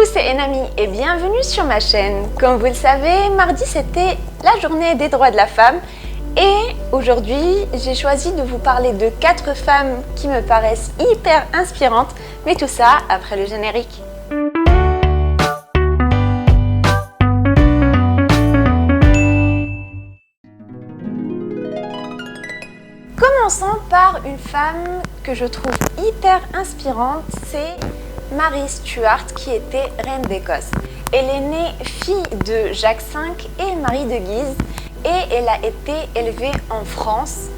c'est Enami et bienvenue sur ma chaîne. Comme vous le savez, mardi c'était la journée des droits de la femme et aujourd'hui j'ai choisi de vous parler de 4 femmes qui me paraissent hyper inspirantes, mais tout ça après le générique. Commençons par une femme que je trouve hyper inspirante, c'est Mary Stuart qui était reine d'Écosse. Elle est née fille de Jacques V et Marie de Guise et elle a été élevée en France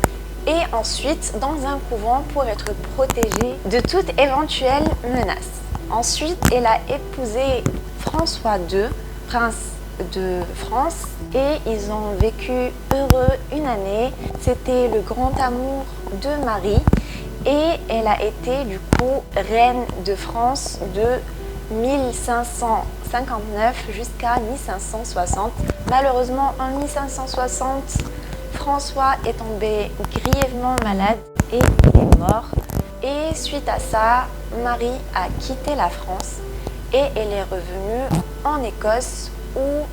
et ensuite dans un couvent pour être protégée de toute éventuelle menace. Ensuite, elle a épousé François II, prince de France, et ils ont vécu heureux une année. C'était le grand amour de Marie et elle a été du coup reine de France de 1559 jusqu'à 1560. Malheureusement en 1560, François est tombé grièvement malade et il est mort. Et suite à ça, Marie a quitté la France et elle est revenue en Écosse où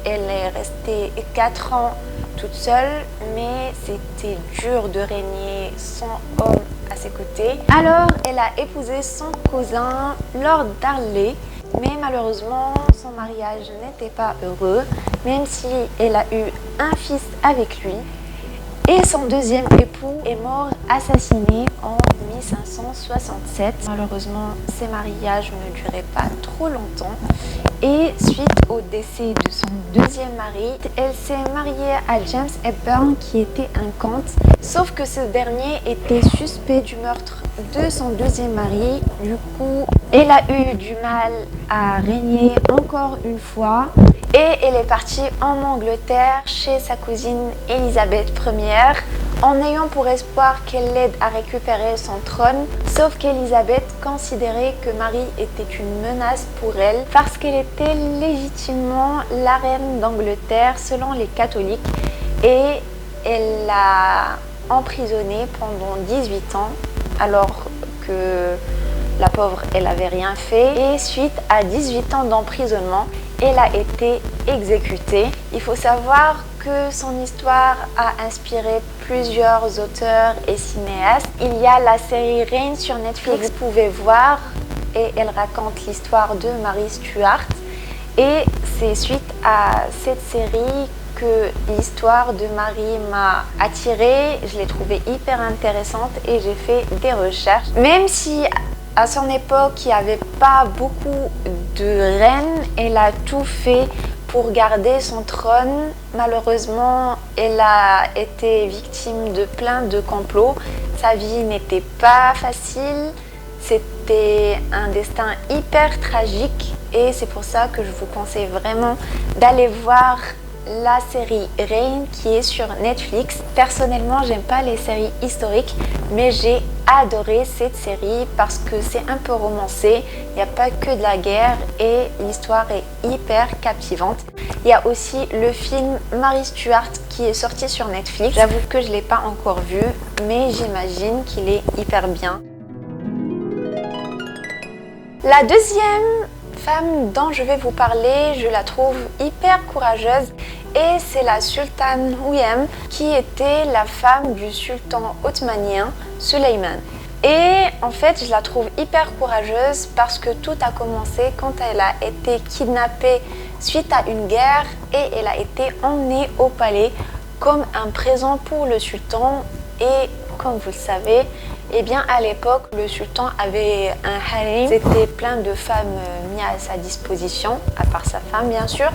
elle est restée 4 ans toute seule, mais c'était dur de régner sans homme à ses côtés. Alors, elle a épousé son cousin, Lord Darnley, mais malheureusement, son mariage n'était pas heureux, même si elle a eu un fils avec lui. Et son deuxième époux est mort assassiné en 1567. Malheureusement, ces mariages ne duraient pas trop longtemps. Et suite au décès de son deuxième mari, elle s'est mariée à James Hepburn qui était un comte. Sauf que ce dernier était suspect du meurtre de son deuxième mari. Du coup, elle a eu du mal à régner encore une fois. Et elle est partie en Angleterre chez sa cousine Élisabeth Ier en ayant pour espoir qu'elle l'aide à récupérer son trône. Sauf qu'Élisabeth considérait que Marie était une menace pour elle parce qu'elle était légitimement la reine d'Angleterre selon les catholiques et elle l'a emprisonnée pendant 18 ans alors que la pauvre, elle n'avait rien fait. Et suite à 18 ans d'emprisonnement, elle a été exécutée. Il faut savoir que son histoire a inspiré plusieurs auteurs et cinéastes. Il y a la série Reign sur Netflix, vous pouvez voir, et elle raconte l'histoire de Mary Stuart. Et c'est suite à cette série que l'histoire de Marie m'a attirée. Je l'ai trouvée hyper intéressante et j'ai fait des recherches. Même si à son époque, il n'y avait pas beaucoup de reines. Elle a tout fait pour garder son trône. Malheureusement, elle a été victime de plein de complots. Sa vie n'était pas facile. C'était un destin hyper tragique. Et c'est pour ça que je vous conseille vraiment d'aller voir la série Reign qui est sur Netflix. Personnellement, j'aime pas les séries historiques, mais j'ai adoré cette série parce que c'est un peu romancé, il n'y a pas que de la guerre et l'histoire est hyper captivante. Il y a aussi le film Mary Stuart qui est sorti sur Netflix. J'avoue que je ne l'ai pas encore vu, mais j'imagine qu'il est hyper bien. La deuxième femme dont je vais vous parler, je la trouve hyper courageuse et c'est la sultane Huyem qui était la femme du sultan ottomanien Suleiman. Et en fait, je la trouve hyper courageuse parce que tout a commencé quand elle a été kidnappée suite à une guerre et elle a été emmenée au palais comme un présent pour le sultan. Et comme vous le savez, eh bien à l'époque, le sultan avait un harem. C'était plein de femmes mises à sa disposition, à part sa femme bien sûr.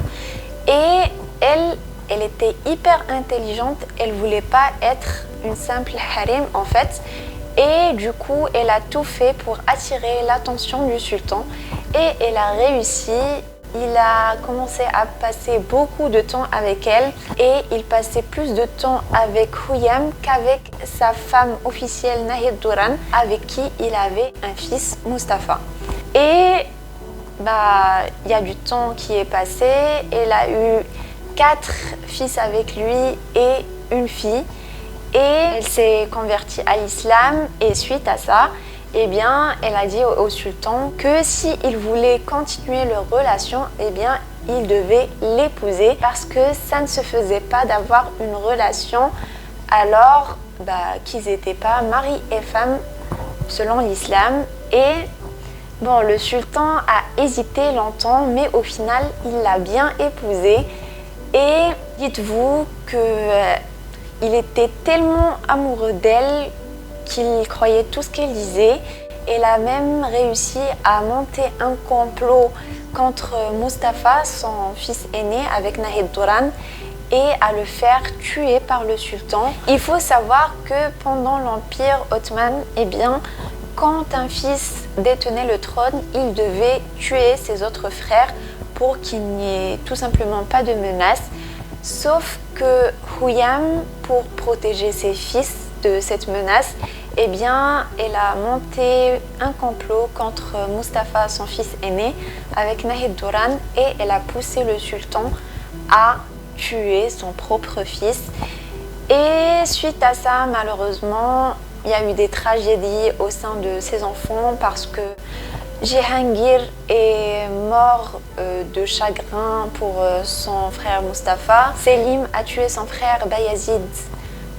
Et elle était hyper intelligente. Elle voulait pas être une simple harem en fait. Et du coup, elle a tout fait pour attirer l'attention du sultan. Et elle a réussi. Il a commencé à passer beaucoup de temps avec elle et il passait plus de temps avec Huyem qu'avec sa femme officielle Nahid Duran, avec qui il avait un fils, Mustapha. Et il y a du temps qui est passé, elle a eu 4 fils avec lui et une fille. Et elle s'est convertie à l'islam et suite à ça, eh bien, elle a dit au sultan que s'il voulait continuer leur relation, eh bien, il devait l'épouser parce que ça ne se faisait pas d'avoir une relation alors qu'ils n'étaient pas mari et femme selon l'islam. Et bon, le sultan a hésité longtemps, mais au final, il l'a bien épousée. Et dites-vous qu'il était tellement amoureux d'elle qu'il croyait tout ce qu'elle disait. Elle a même réussi à monter un complot contre Mustapha, son fils aîné, avec Nahid Duran, et à le faire tuer par le sultan. Il faut savoir que pendant l'Empire ottoman, eh bien, quand un fils détenait le trône, il devait tuer ses autres frères pour qu'il n'y ait tout simplement pas de menace. Sauf que Huyam, pour protéger ses fils de cette menace, eh bien, elle a monté un complot contre Mustapha, son fils aîné, avec Nahid Duran, et elle a poussé le sultan à tuer son propre fils. Et suite à ça, malheureusement, il y a eu des tragédies au sein de ses enfants parce que Jehangir est mort de chagrin pour son frère Mustapha. Selim a tué son frère Bayazid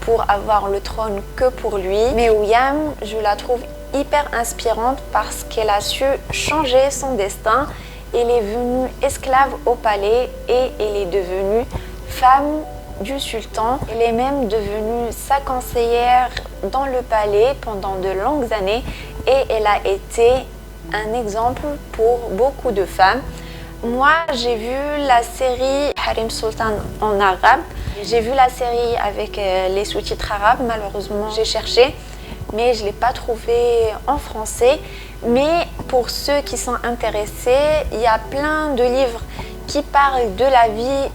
pour avoir le trône que pour lui. Mais Huyam, je la trouve hyper inspirante parce qu'elle a su changer son destin. Elle est venue esclave au palais et elle est devenue femme du sultan. Elle est même devenue sa conseillère dans le palais pendant de longues années et elle a été un exemple pour beaucoup de femmes. Moi, j'ai vu la série Harim Sultan en arabe. J'ai vu la série avec les sous-titres arabes. Malheureusement, j'ai cherché, mais je ne l'ai pas trouvé en français. Mais pour ceux qui sont intéressés, il y a plein de livres qui parlent de la vie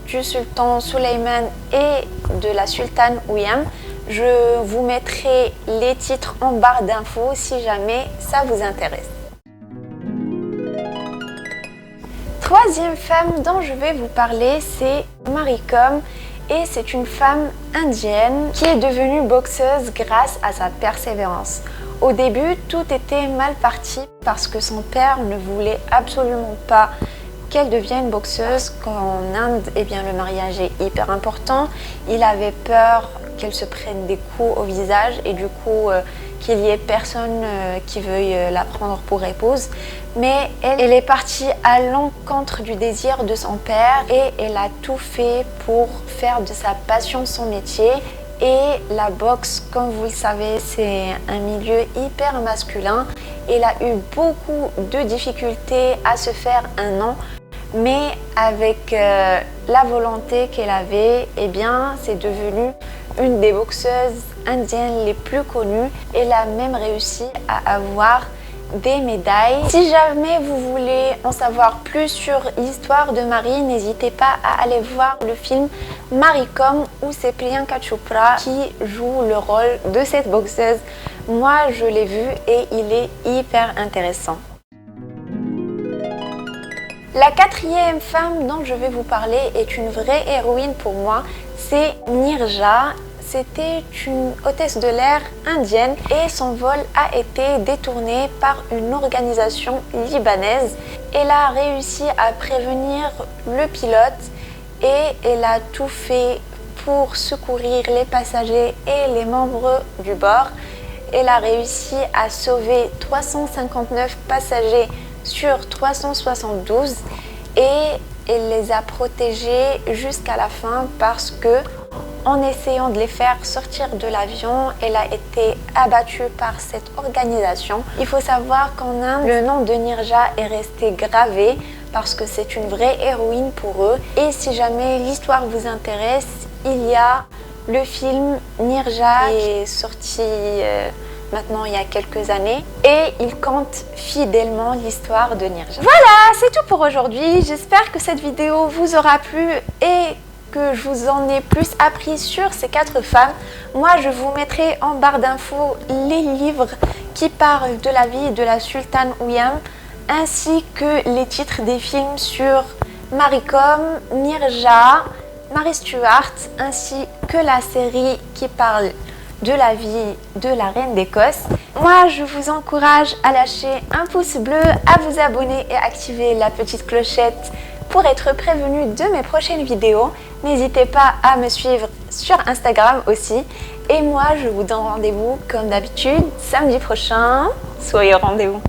du sultan Sulayman et de la sultane Huyam. Je vous mettrai les titres en barre d'infos si jamais ça vous intéresse. Troisième femme dont je vais vous parler, c'est Marikom. Et c'est une femme indienne qui est devenue boxeuse grâce à sa persévérance. Au début, tout était mal parti parce que son père ne voulait absolument pas qu'elle devienne boxeuse. Qu'en Inde, eh bien, le mariage est hyper important. Il avait peur qu'elle se prenne des coups au visage et du coup qu'il y ait personne qui veuille la prendre pour épouse. Mais elle est partie à l'encontre du désir de son père et elle a tout fait pour faire de sa passion son métier. Et la boxe, comme vous le savez, c'est un milieu hyper masculin. Elle a eu beaucoup de difficultés à se faire un nom, mais avec la volonté qu'elle avait, eh bien, c'est devenu une des boxeuses indiennes les plus connues. Elle a même réussi à avoir des médailles. Si jamais vous voulez en savoir plus sur l'histoire de Marie, n'hésitez pas à aller voir le film Marikom où c'est Priyanka Chopra qui joue le rôle de cette boxeuse. Moi, je l'ai vu et il est hyper intéressant. La quatrième femme dont je vais vous parler est une vraie héroïne pour moi, c'est Nirja. C'était une hôtesse de l'air indienne et son vol a été détourné par une organisation libanaise. Elle a réussi à prévenir le pilote et elle a tout fait pour secourir les passagers et les membres du bord. Elle a réussi à sauver 359 passagers sur 372 et elle les a protégés jusqu'à la fin parce que en essayant de les faire sortir de l'avion, elle a été abattue par cette organisation. Il faut savoir qu'en Inde, le nom de Nirja est resté gravé parce que c'est une vraie héroïne pour eux. Et si jamais l'histoire vous intéresse, il y a le film Nirja qui est sorti maintenant il y a quelques années et il conte fidèlement l'histoire de Nirja. Voilà, c'est tout pour aujourd'hui. J'espère que cette vidéo vous aura plu et que je vous en ai plus appris sur ces 4 femmes. Moi, je vous mettrai en barre d'infos les livres qui parlent de la vie de la sultane Huyam, ainsi que les titres des films sur Marikom, Nirja, Mary Stuart, ainsi que la série qui parle de la vie de la reine d'Écosse. Moi, je vous encourage à lâcher un pouce bleu, à vous abonner et activer la petite clochette pour être prévenu de mes prochaines vidéos. N'hésitez pas à me suivre sur Instagram aussi. Et moi, je vous donne rendez-vous comme d'habitude samedi prochain. Soyez au rendez-vous.